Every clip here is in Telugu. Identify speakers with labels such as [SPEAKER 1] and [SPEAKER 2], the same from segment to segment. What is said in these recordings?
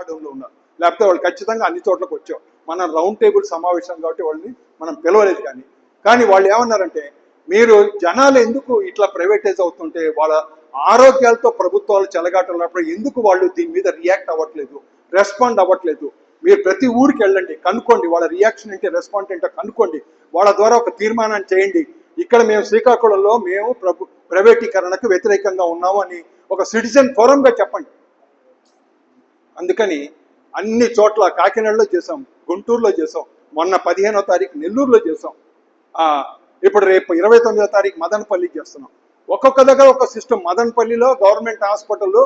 [SPEAKER 1] మాట్లాడంలో ఉన్నారు, లేకపోతే వాళ్ళు ఖచ్చితంగా అన్ని చోట్లకు వచ్చారు. మనం రౌండ్ టేబుల్ సమావేశం కాబట్టి వాళ్ళని మనం పిలవలేదు. కానీ వాళ్ళు ఏమన్నారంటే, మీరు జనాలు ఎందుకు ఇట్లా ప్రైవేటైజ్ అవుతుంటే వాళ్ళ ఆరోగ్యాలతో ప్రభుత్వాలు చెలగాటన్నప్పుడు ఎందుకు వాళ్ళు దీని మీద రియాక్ట్ అవ్వట్లేదు, రెస్పాండ్ అవ్వట్లేదు? మీరు ప్రతి ఊరికి వెళ్ళండి, కనుక్కోండి వాళ్ళ రియాక్షన్ ఏంటి, రెస్పాండ్ ఏంటో కనుక్కోండి, వాళ్ళ ద్వారా ఒక తీర్మానాన్ని చేయండి. ఇక్కడ మేము శ్రీకాకుళంలో మేము ప్రైవేటీకరణకు వ్యతిరేకంగా ఉన్నాము అని ఒక సిటిజన్ ఫోరంగా చెప్పండి. అందుకని అన్ని చోట్ల కాకినాడలో చేసాం, గుంటూరులో చేసాం, మొన్న 15వ తారీఖు నెల్లూరులో చేసాం, ఇప్పుడు రేపు 29వ తారీఖు మదనపల్లి చేస్తున్నాం. ఒక్కొక్క దగ్గర ఒక సిస్టమ్. మదనపల్లిలో గవర్నమెంట్ హాస్పిటల్లో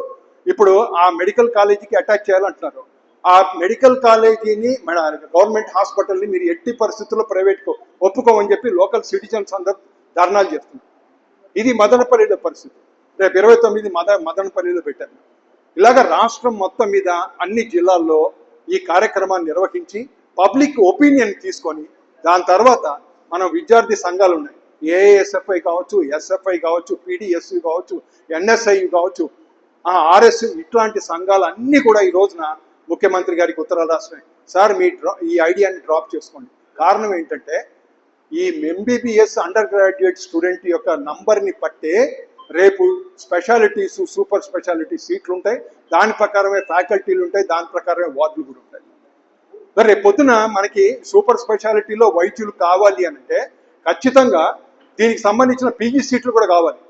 [SPEAKER 1] ఇప్పుడు ఆ మెడికల్ కాలేజీకి అటాచ్ చేయాలంటున్నారు. ఆ మెడికల్ కాలేజీని గవర్నమెంట్ హాస్పిటల్ని మీరు ఎట్టి పరిస్థితుల్లో ప్రైవేట్కు ఒప్పుకోమని చెప్పి లోకల్ సిటిజన్స్ అందరూ ధర్నాలు చేస్తున్నారు. ఇది మదనపల్లిలో పరిస్థితి. రేపు 29 మదనపల్లిలో పెట్టారు. ఇలాగ రాష్ట్రం మొత్తం మీద అన్ని జిల్లాల్లో ఈ కార్యక్రమాన్ని నిర్వహించి పబ్లిక్ ఒపీనియన్ తీసుకొని దాని తర్వాత మనం విద్యార్థి సంఘాలు ఉన్నాయి, ఏఎస్ఎఫ్ఐ కావచ్చు, ఎస్ఎఫ్ఐ కావచ్చు, పీడిఎస్యు కావచ్చు, ఎన్ఎస్ఐ కావచ్చు, ఆర్ఎస్, ఇట్లాంటి సంఘాలు అన్నీ కూడా ఈ రోజున ముఖ్యమంత్రి గారికి ఉత్తరాలు రాస్తున్నాయి. సార్ ఈ ఐడియాని డ్రాప్ చేసుకోండి. కారణం ఏంటంటే ఈ ఎంబీబీఎస్ అండర్ గ్రాడ్యుయేట్ స్టూడెంట్ యొక్క నంబర్ని పట్టే రేపు స్పెషాలిటీస్, సూపర్ స్పెషాలిటీ సీట్లు ఉంటాయి, దాని ప్రకారమే ఫ్యాకల్టీలు ఉంటాయి, దాని ప్రకారమే వార్డులు కూడా ఉంటాయి. రేపు పొద్దున మనకి సూపర్ స్పెషాలిటీలో వైద్యులు కావాలి అంటే ఖచ్చితంగా దీనికి సంబంధించిన పీజీ సీట్లు కూడా కావాలి.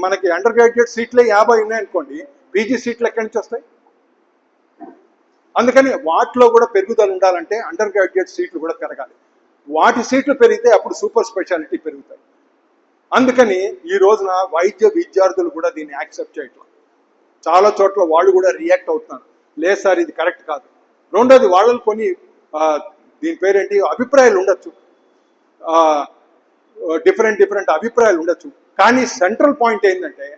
[SPEAKER 1] మనకి అండర్ గ్రాడ్యుయేట్ సీట్లే 50 ఉన్నాయనుకోండి, పీజీ సీట్లు ఎక్కడి నుంచి వస్తాయి? అందుకని వాటిలో కూడా పెరుగుదల ఉండాలంటే అండర్ గ్రాడ్యుయేట్ సీట్లు కూడా పెరగాలి. వాటి సీట్లు పెరిగితే అప్పుడు సూపర్ స్పెషాలిటీ పెరుగుతాయి. అందుకని ఈ రోజున వైద్య విద్యార్థులు కూడా దీన్ని యాక్సెప్ట్ చేయట్లేదు. చాలా చోట్ల వాళ్ళు కూడా రియాక్ట్ అవుతున్నారు, లేదు సార్ ఇది కరెక్ట్ కాదు. రెండోది, వాళ్ళని కొన్ని దీని పేరేంటి అభిప్రాయాలు ఉండొచ్చు, డిఫరెంట్ అభిప్రాయాలు ఉండొచ్చు. కానీ సెంట్రల్ పాయింట్ ఏంటంటే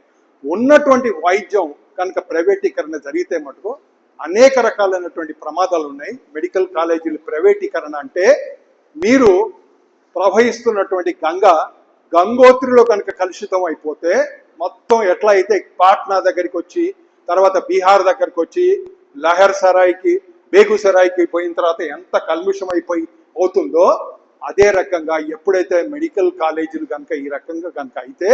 [SPEAKER 1] ఉన్నటువంటి వైద్యం కనుక ప్రైవేటీకరణ జరిగితే మటుకు అనేక రకాలైనటువంటి ప్రమాదాలు ఉన్నాయి. మెడికల్ కాలేజీలు ప్రైవేటీకరణ అంటే మీరు ప్రవహిస్తున్నటువంటి గంగోత్రిలో కనుక కలుషితం అయిపోతే మొత్తం ఎట్లా అయితే పాట్నా దగ్గరికి వచ్చి తర్వాత బీహార్ దగ్గరికి వచ్చి లహర్ సరాయ్కి, బేగుసరాయ్కి పోయిన తర్వాత ఎంత కల్ముషం అయిపోయి అవుతుందో, అదే రకంగా ఎప్పుడైతే మెడికల్ కాలేజీలు కనుక ఈ రకంగా కనుక అయితే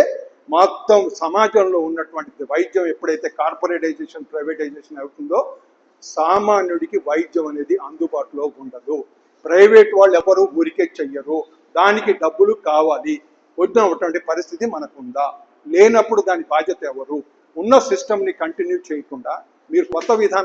[SPEAKER 1] మొత్తం సమాజంలో ఉన్నటువంటి వైద్యం ఎప్పుడైతే కార్పొరేటైజేషన్, ప్రైవేటైజేషన్ అవుతుందో సామాన్యుడికి వైద్యం అనేది అందుబాటులో ఉండదు. ప్రైవేట్ వాళ్ళు ఎవరు ఊరికే చెయ్యరు, దానికి డబ్బులు కావాలి. వద్దనటువంటి పరిస్థితి మనకుందా? లేనప్పుడు దాని బాధ్యత ఎవరు? ఉన్న సిస్టమ్ని కంటిన్యూ చేయకుండా మీరు కొత్త విధానం